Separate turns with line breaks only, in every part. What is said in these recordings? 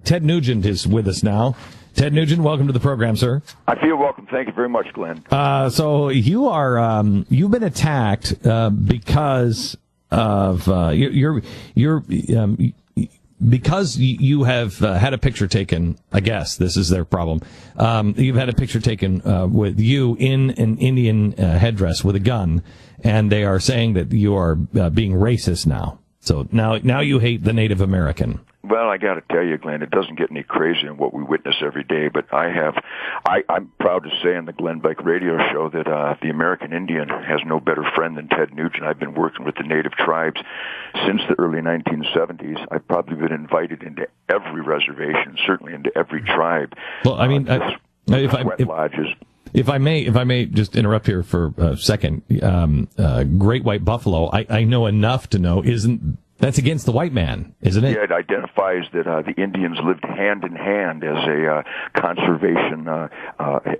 Ted Nugent is with us now. Ted Nugent, welcome to the program, sir.
I feel welcome. Thank you very much, Glenn.
So you are you've been attacked because of because you have had a picture taken. I guess this is their problem. You've had a picture taken with you in an Indian headdress with a gun, and they are saying that you are being racist now. So now you hate the Native American.
Well, I got to tell you, Glenn, it doesn't get any crazier than what we witness every day. But I'm proud to say on the Glenn Beck radio show that the American Indian has no better friend than Ted Nugent. I've been working with the Native tribes since the early 1970s. I've probably been invited into every reservation, certainly into every tribe.
Well, I mean, if I may just interrupt here for a second, great white buffalo, I know enough to know that's against the white man, isn't it?
Yeah, it identifies that the Indians lived hand in hand as a conservation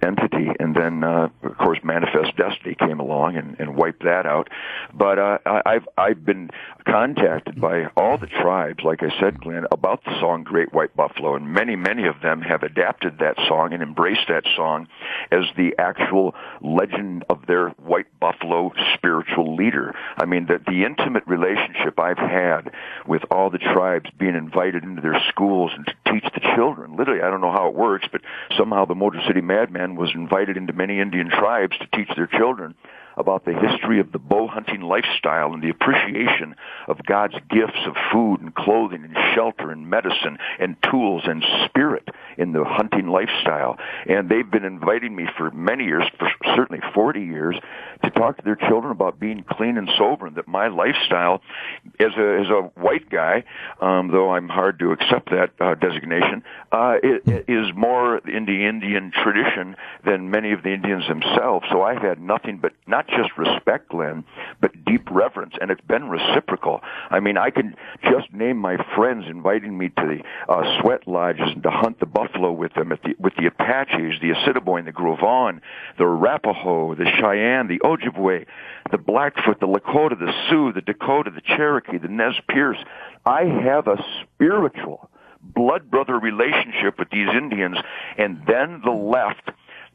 entity, and then, of course, Manifest Destiny came along and wiped that out. But I've been contacted by all the tribes, like I said, Glenn, about the song Great White Buffalo, and many of them have adapted that song and embraced that song as the actual legend of their white buffalo spiritual leader. I mean, the intimate relationship I've had with all the tribes being invited into their schools and to teach the children. Literally, I don't know how it works, but somehow the Motor City Madman was invited into many Indian tribes to teach their children about the history of the bow hunting lifestyle and the appreciation of God's gifts of food and clothing and shelter and medicine and tools and spirit in the hunting lifestyle. And they've been inviting me for many years, for certainly 40 years, to talk to their children about being clean and sober, and that my lifestyle as a white guy, though I'm hard to accept that designation, it is more in the Indian tradition than many of the Indians themselves. So I've had nothing but not just respect, Glenn, but deep reverence, and it's been reciprocal. I mean, I can just name my friends inviting me to the sweat lodges and to hunt the buffalo with them, with the Apaches, the Assiniboine, the Gros Ventre, the Arapaho, the Cheyenne, the Ojibwe, the Blackfoot, the Lakota, the Sioux, the Dakota, the Cherokee, the Nez Perce. I have a spiritual blood brother relationship with these Indians, and then the left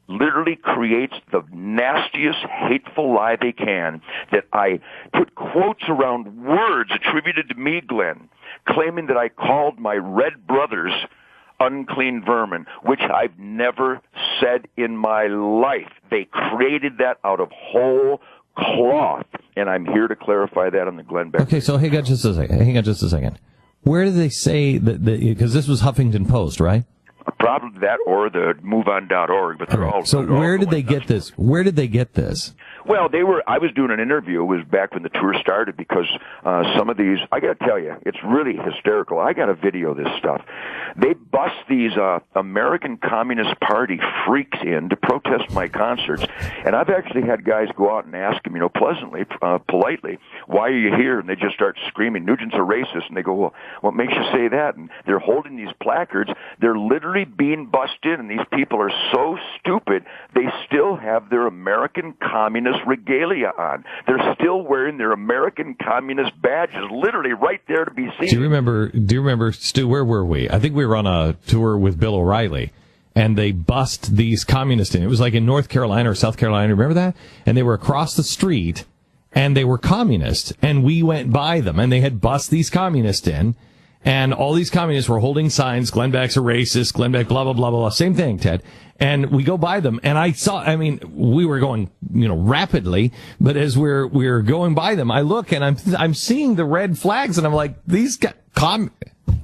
literally creates the nastiest, hateful lie they can, that I put quotes around words attributed to me, Glenn, claiming that I called my red brothers unclean vermin, which I've never said in my life. They created that out of whole cloth, and I'm here to clarify that on the Glenn Beck.
Okay, so hang on just a second. Where do they say that, because this was Huffington Post, right?
Probably that or the MoveOn.org, but they're all.
So where did they get this? Where did they get this?
Well, I was doing an interview. It was back when the tour started, because some of these, I got to tell you, it's really hysterical. I got a video of this stuff. They bust these American Communist Party freaks in to protest my concerts, and I've actually had guys go out and ask them, pleasantly, politely, why are you here? And they just start screaming, Nugent's a racist. And they go, well, what makes you say that? And they're holding these placards. They're literally being bussed in, and these people are so stupid, they still have their American Communist regalia on. They're still wearing their American Communist badges, literally right there to be seen.
Do you remember, Stu, where were we? I think we were on a tour with Bill O'Reilly, and they bust these communists in. It was like in North Carolina or South Carolina, remember that? And they were across the street, and they were communists, and we went by them, and they had bust these communists in, and all these communists were holding signs, Glenn Beck's a racist, Glenn Beck, blah, blah, blah, blah, same thing, Ted. And we go by them, and we were going, rapidly, but as we're going by them, I look, and I'm seeing the red flags, and I'm like, these guys,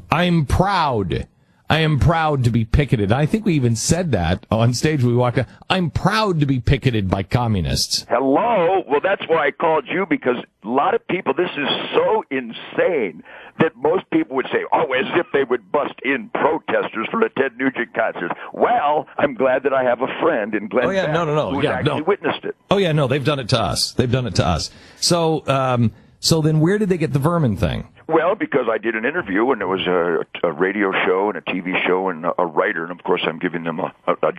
I'm proud. I am proud to be picketed. I think we even said that on stage when we walked out. I'm proud to be picketed by communists.
Hello? Well, that's why I called you, because a lot of people, this is so insane that most people would say, as if they would bust in protesters for the Ted Nugent concert. Well, I'm glad that I have a friend in Glenn Beck who's actually witnessed it.
Oh, yeah, no, they've done it to us. So then where did they get the vermin thing?
Well, because I did an interview, and it was a radio show and a TV show and a writer, and of course I'm giving them a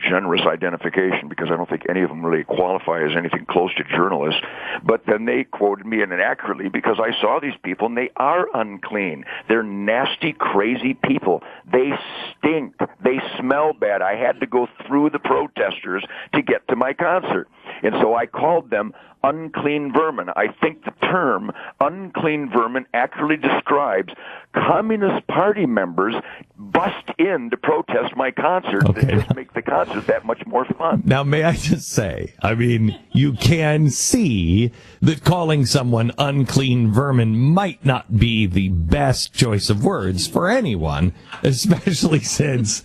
generous identification because I don't think any of them really qualify as anything close to journalists. But then they quoted me inaccurately because I saw these people, and they are unclean. They're nasty, crazy people. They stink. They smell bad. I had to go through the protesters to get to my concert. And so I called them unclean vermin. I think the term unclean vermin accurately describes Communist Party members bust in to protest my concert
Okay.
to just make the concert that much more fun.
Now, may I just say, I mean, you can see that calling someone unclean vermin might not be the best choice of words for anyone, especially since,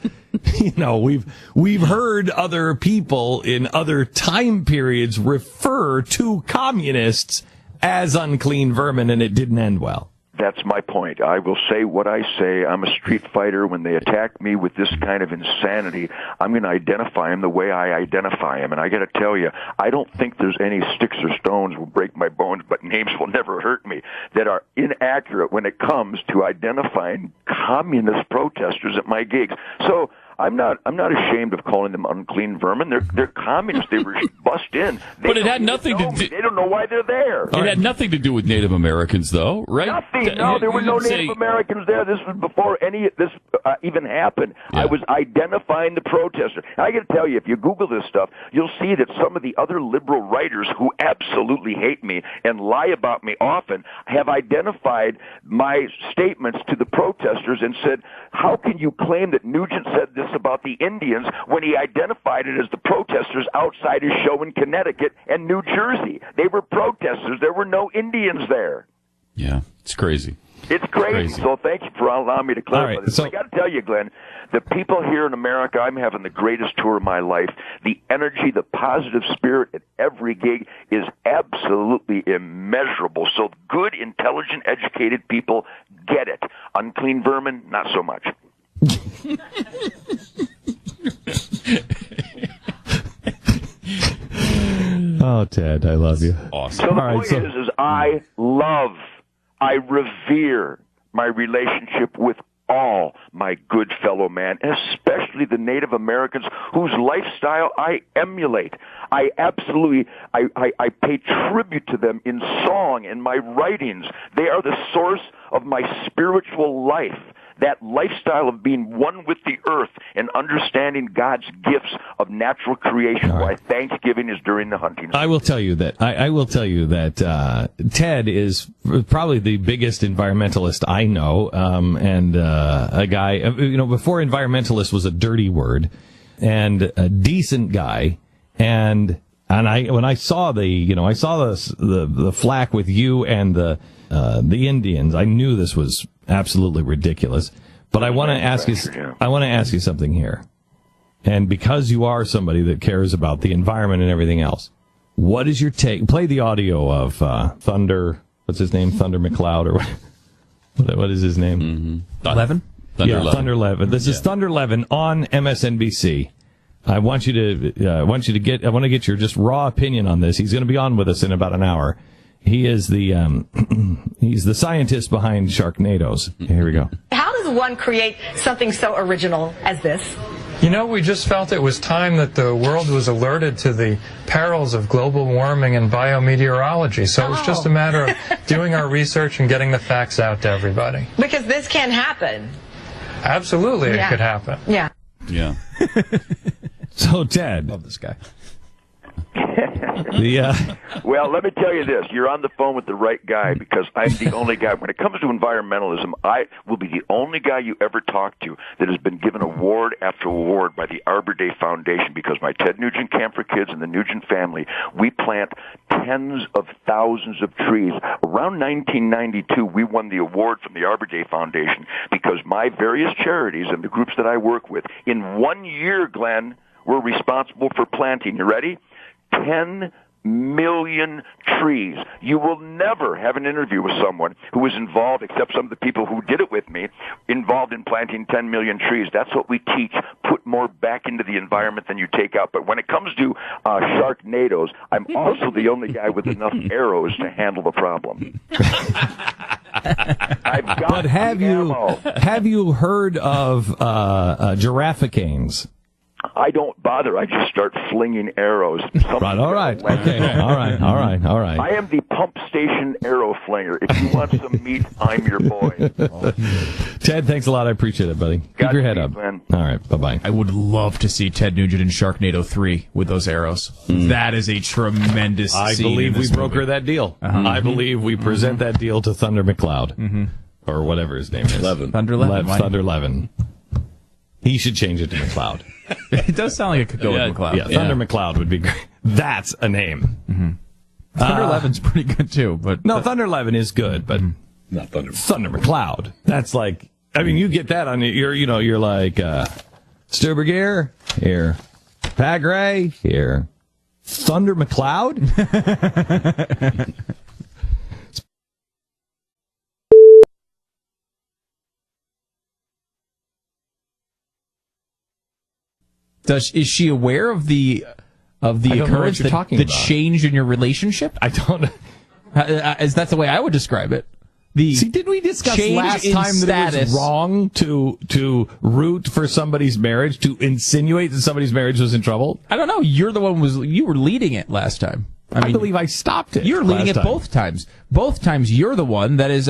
you know, we've heard other people in other time periods refer to communists as unclean vermin, and it didn't end well.
That's my point. I will say what I say. I'm a street fighter. When they attack me with this kind of insanity, I'm going to identify them the way I identify them. And I got to tell you, I don't think there's any sticks or stones will break my bones, but names will never hurt me, that are inaccurate when it comes to identifying communist protesters at my gigs. So I'm not ashamed of calling them unclean vermin. They're communists. They were bust in.
But it had nothing to do.
They don't know why they're there.
It had nothing to do with Native Americans, though, right?
Nothing. No, there were no Native Americans there. This was before any of this even happened.
Yeah.
I was identifying the protester. And I got to tell you, if you Google this stuff, you'll see that some of the other liberal writers who absolutely hate me and lie about me often have identified my statements to the protesters and said, how can you claim that Nugent said this about the Indians when he identified it as the protesters outside his show in Connecticut and New Jersey? They were protesters. There were no Indians there.
Yeah, it's crazy.
It's crazy. So thank you for allowing me to clarify
right,
this.
so
I got to tell you, Glenn, the people here in America, I'm having the greatest tour of my life. The energy, the positive spirit at every gig is absolutely immeasurable. So good, intelligent, educated people get it. Unclean vermin, not so much.
Oh, Ted, I love you.
Awesome.
So the
All right,
point is I revere my relationship with all my good fellow man, especially the Native Americans whose lifestyle I emulate. I pay tribute to them in song and my writings. They are the source of my spiritual life. That lifestyle of being one with the earth and understanding God's gifts of natural creation. Why Thanksgiving is during the hunting season.
I will tell you that Ted is probably the biggest environmentalist I know, and a guy, before environmentalist was a dirty word, and a decent guy, and when I saw the flack with you and the Indians, I knew this was absolutely ridiculous. But I want to ask you something here. And because you are somebody that cares about the environment and everything else, what is your take? Play the audio of Thunder. What's his name? Thunder McCloud, or what is his name?
Mm-hmm.
Levin?
Thunder Levin. This is Thunder Levin on MSNBC. I want to get your just raw opinion on this. He's going to be on with us in about an hour. He is he's the scientist behind Sharknadoes. Here we go.
How does one create something so original as this?
We just felt it was time that the world was alerted to the perils of global warming and biometeorology. So it was just a matter of doing our research and getting the facts out to everybody.
Because this can happen.
Absolutely,
Yeah.
It could happen.
Yeah.
Yeah.
So, Ted.
Love this guy.
Well, let me tell you this. You're on the phone with the right guy because I'm the only guy. When it comes to environmentalism, I will be the only guy you ever talk to that has been given award after award by the Arbor Day Foundation because my Ted Nugent Camp for Kids and the Nugent family, we plant tens of thousands of trees. Around 1992, we won the award from the Arbor Day Foundation because my various charities and the groups that I work with, in 1 year, Glenn, were responsible for planting. You ready? 10 million trees. You will never have an interview with someone who was involved, except some of the people who did it with me, involved in planting 10 million trees. That's what we teach. Put more back into the environment than you take out. But when it comes to Sharknadoes, I'm also the only guy with enough arrows to handle the problem. got
But have
ammo.
you heard of girafficanes?
I don't bother. I just start flinging arrows.
Right. All right. Okay. All right.
I am the pump station arrow flinger. If you want some meat, I'm your boy.
Ted, thanks a lot. I appreciate it, buddy. Keep your head up.
Man.
All right. Bye-bye.
I would love to see Ted Nugent in Sharknado 3 with those arrows. That is a tremendous
I
scene
believe
in
we
this
broker
movie.
that deal. I believe we present that deal to Thunder McLeod. Or whatever his name is.
Thunder Levin. Why-
Thunder Levin. He should change it to McLeod.
It does sound like it could go with McLeod.
Yeah, Thunder McLeod would be great. That's a name.
Thunder Levin's pretty good too, but
No, Thunder Levin is good, but
Not Thunder.
Thunder McLeod. That's like, I mean, you get that on you're like, Stubergear, here. Pagray, here. Thunder McLeod?
is she aware of the
don't know what
occurrence,
you're talking
the
about.
change in your relationship?
I don't know.
Is that the way I would describe it?
See, didn't we discuss
change
last
in
time that it was
status.
wrong to root for somebody's marriage, to insinuate that somebody's marriage was in trouble?
I don't know. You're the one you were leading it last time.
I believe I stopped it.
You're leading
last
it
time.
both times. Both times you're the one that is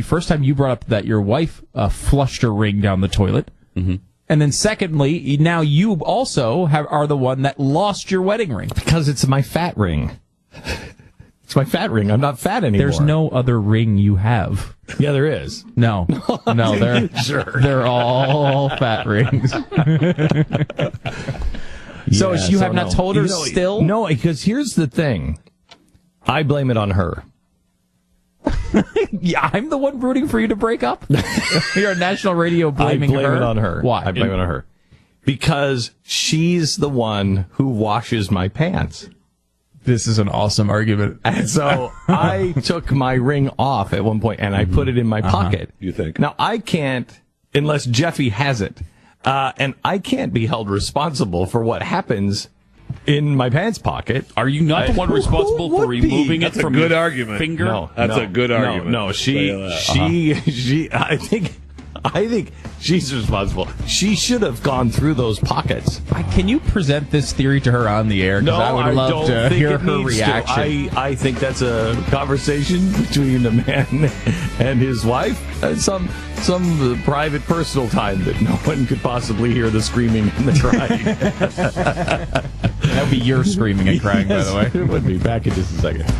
first time you brought up that your wife flushed her ring down the toilet. Mm-hmm. And then secondly, now you also are the one that lost your wedding ring.
Because it's my fat ring. It's my fat ring. I'm not fat anymore.
There's no other ring you have.
Yeah, there is.
No, they're they're all fat rings. So you have not told her still?
No, because here's the thing. I blame it on her.
Yeah, I'm the one rooting for you to break up. You're on national radio blaming her.
I blame it on her.
Why?
I blame it on her. Because she's the one who washes my pants.
This is an awesome argument.
And so I took my ring off at one point and I put it in my pocket.
You think?
Now I can't, unless Jeffy has it, and I can't be held responsible for what happens in my pants pocket.
Are you not the one responsible
Who
for
would be?
removing
That's
it
a
from
good
your
argument.
finger?
No,
That's a good argument.
No, she, I think she's responsible. She should have gone through those pockets.
Can you present this theory to her on the air? Because I would love to hear her reaction.
I think that's a conversation between a man and his wife. Some private, personal time that no one could possibly hear the screaming and the crying.
That would be your screaming and crying, by the way.
It would be. Back in just a second.